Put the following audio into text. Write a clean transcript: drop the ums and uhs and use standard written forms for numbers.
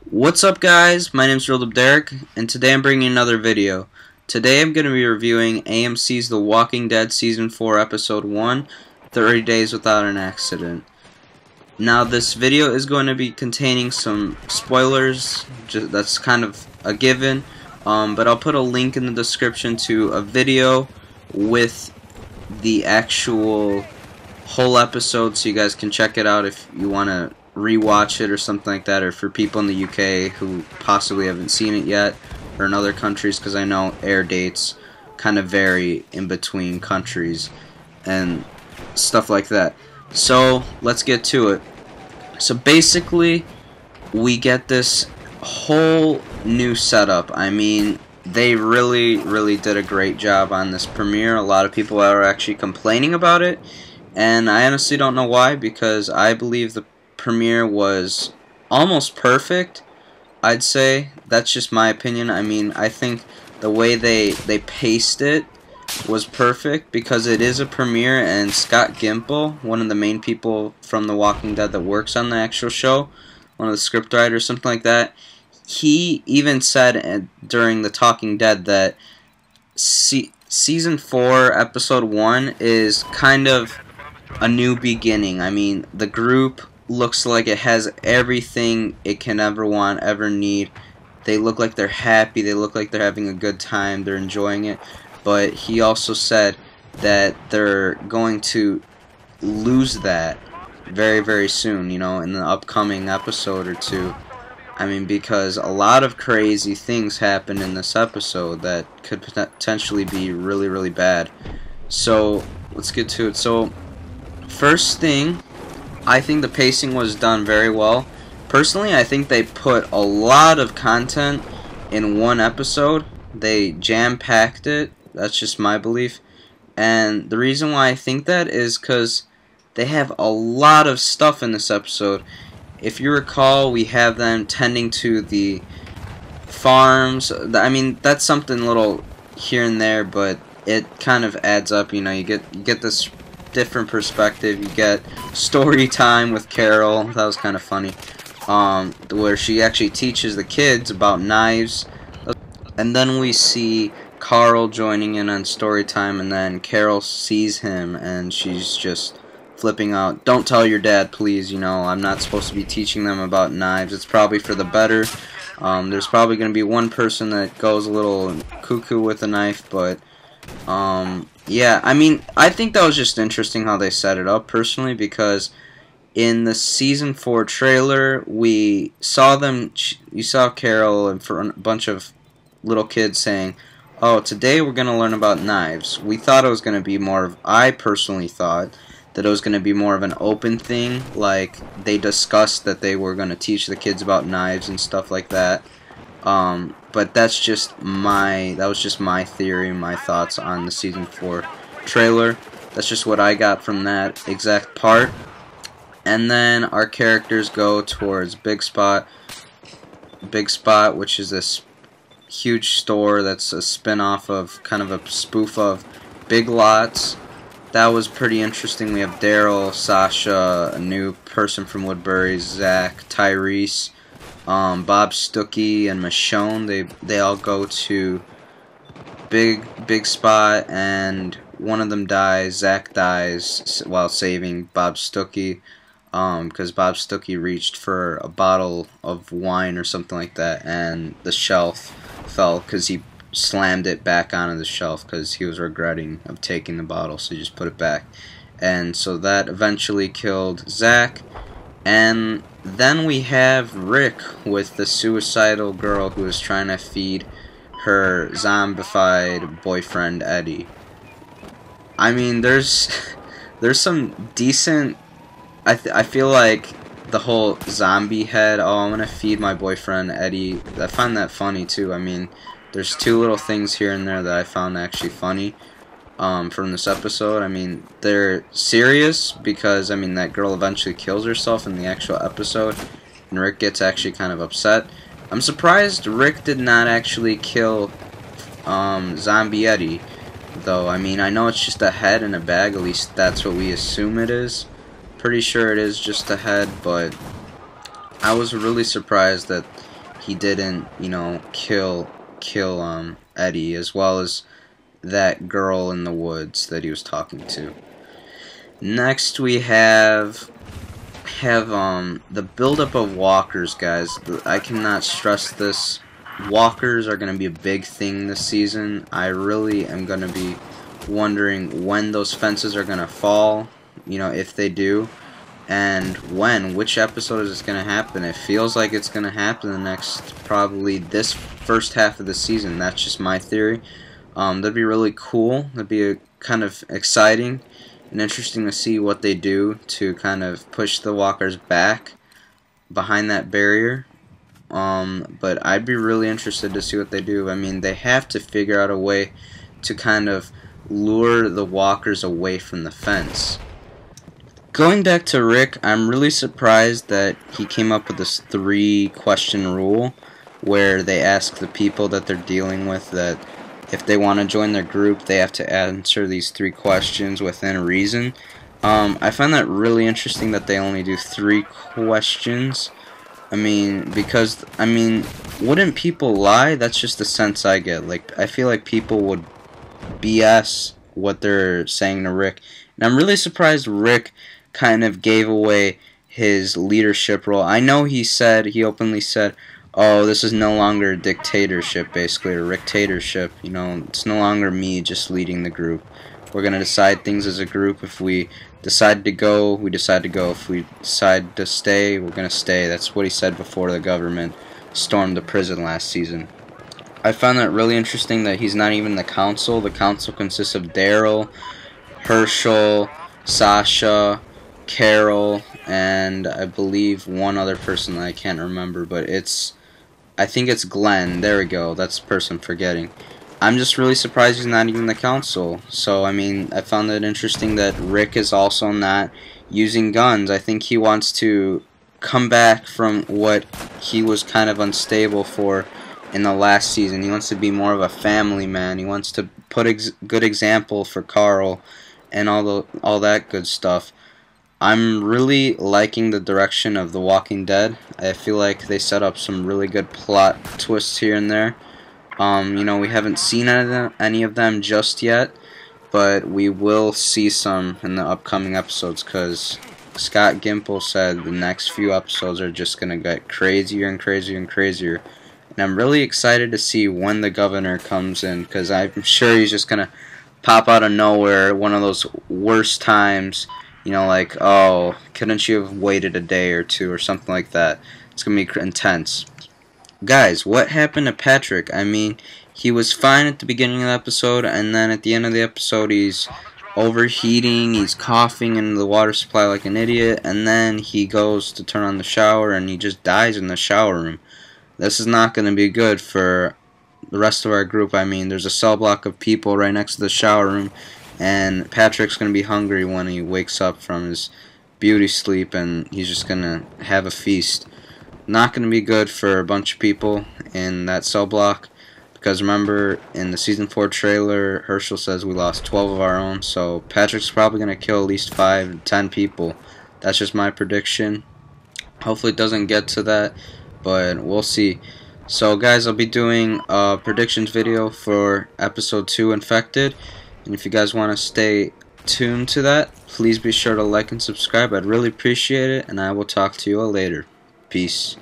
What's up, guys? My name's Real Derek, and today I'm bringing another video. Today I'm going to be reviewing AMC's The Walking Dead Season 4 Episode 1, 30 Days Without an Accident. Now, this video is going to be containing some spoilers. That's kind of a given, but I'll put a link in the description to a video with the actual whole episode so you guys can check it out if you want to rewatch it or something like that, or for people in the UK who possibly haven't seen it yet, or in other countries, because I know air dates kind of vary in between countries and stuff like that. So let's get to it. So basically we get this whole new setup. I mean, they really did a great job on this premiere. A lot of people are actually complaining about it, and I honestly don't know why, because I believe the premiere was almost perfect. I'd say that's just my opinion. I mean, I think the way they paced it was perfect, because it is a premiere, and Scott Gimple, one of the main people from The Walking Dead that works on the actual show, one of the scriptwriters, something like that, he even said during The Talking Dead that Season 4, Episode 1 is kind of a new beginning. I mean, the group looks like it has everything it can ever want, ever need. They look like they're happy, they look like they're having a good time, they're enjoying it. But he also said that they're going to lose that very soon, you know, in the upcoming episode or two. I mean, because a lot of crazy things happen in this episode that could potentially be really bad. So let's get to it. So first thing, I think the pacing was done very well. Personally, I think they put a lot of content in one episode. They jam-packed it. That's just my belief. And the reason why I think that is because they have a lot of stuff in this episode. If you recall, we have them tending to the farms. I mean, that's something little here and there, but it kind of adds up. You know, you get this different perspective. You get story time with Carol. That was kind of funny, where she actually teaches the kids about knives. And then we see Carl joining in on story time, and then Carol sees him and she's just flipping out. Don't tell your dad, please. You know, I'm not supposed to be teaching them about knives. It's probably for the better. There's probably going to be one person that goes a little cuckoo with a knife, but yeah, I mean, I think that was just interesting how they set it up, personally, because in the Season 4 trailer, we saw you saw Carol and for a bunch of little kids saying, oh, today we're going to learn about knives. We thought it was going to be more of, I personally thought that it was going to be more of an open thing, like they discussed that they were going to teach the kids about knives and stuff like that. But that was just my theory, my thoughts on the Season 4 trailer. That's just what I got from that exact part. And then our characters go towards Big Spot, which is this huge store that's a spin-off of, kind of a spoof of Big Lots. That was pretty interesting. We have Daryl, Sasha, a new person from Woodbury, Zach, Tyrese, Bob Stuckey, and Michonne. They all go to Big Spot, and one of them dies. Zach dies while saving Bob Stuckey, because Bob Stuckey reached for a bottle of wine or something like that, and the shelf fell because he slammed it back onto the shelf because he was regretting of taking the bottle, so he just put it back. And so that eventually killed Zach. And then we have Rick with the suicidal girl who is trying to feed her zombified boyfriend Eddie. I mean, there's some decent. I feel like the whole zombie head. Oh, I'm gonna feed my boyfriend Eddie. I find that funny too. I mean, there's two little things here and there that I found actually funny from this episode. I mean, they're serious because, I mean, that girl eventually kills herself in the actual episode, and Rick gets actually kind of upset. I'm surprised Rick did not actually kill Zombie Eddie, though. I mean, I know it's just a head in a bag, at least that's what we assume it is. Pretty sure it is just a head, but I was really surprised that he didn't, you know, kill Eddie, as well as that girl in the woods that he was talking to. Next we have the buildup of walkers, guys. I cannot stress this. Walkers are going to be a big thing this season. I really am going to be wondering when those fences are going to fall, you know, if they do, and which episode is this going to happen. It feels like it's going to happen the next, probably this first half of the season. That's just my theory. That'd be really cool. That'd be kind of exciting and interesting to see what they do to kind of push the walkers back behind that barrier. But I'd be really interested to see what they do. I mean, they have to figure out a way to kind of lure the walkers away from the fence. Going back to Rick, I'm really surprised that he came up with this 3-question rule where they ask the people that they're dealing with that if they want to join their group, they have to answer these 3 questions within reason. I find that really interesting that they only do 3 questions. I mean, because, I mean, wouldn't people lie? That's just the sense I get. Like, I feel like people would BS what they're saying to Rick. And I'm really surprised Rick kind of gave away his leadership role. I know he openly said, oh, this is no longer a dictatorship, basically, or Ricktatorship. You know, it's no longer me just leading the group. We're going to decide things as a group. If we decide to go, we decide to go. If we decide to stay, we're going to stay. That's what he said before the government stormed the prison last season. I found that really interesting that he's not even the council. The council consists of Daryl, Herschel, Sasha, Carol, and I believe one other person that I can't remember, but I think it's Glenn. There we go. That's the person I'm forgetting. I'm just really surprised he's not even the council. So, I mean, I found it interesting that Rick is also not using guns. I think he wants to come back from what he was kind of unstable for in the last season. He wants to be more of a family man. He wants to put a good example for Carl and all that good stuff. I'm really liking the direction of The Walking Dead. I feel like they set up some really good plot twists here and there. You know, we haven't seen any of them just yet, but we will see some in the upcoming episodes because Scott Gimple said the next few episodes are just going to get crazier and crazier and crazier. And I'm really excited to see when the governor comes in because I'm sure he's just going to pop out of nowhere one of those worst times. You know, like, oh, couldn't you have waited a day or two or something like that? It's going to be intense. Guys, what happened to Patrick? I mean, he was fine at the beginning of the episode, and then at the end of the episode, he's overheating, he's coughing into the water supply like an idiot, and then he goes to turn on the shower, and he just dies in the shower room. This is not going to be good for the rest of our group. I mean, there's a cell block of people right next to the shower room, and Patrick's going to be hungry when he wakes up from his beauty sleep, and he's just going to have a feast. Not going to be good for a bunch of people in that cell block, because remember, in the Season 4 trailer, Herschel says we lost 12 of our own, so Patrick's probably going to kill at least 5 to 10 people. That's just my prediction. Hopefully it doesn't get to that, but we'll see. So guys, I'll be doing a predictions video for Episode 2, Infected. And if you guys want to stay tuned to that, please be sure to like and subscribe. I'd really appreciate it, and I will talk to you all later. Peace.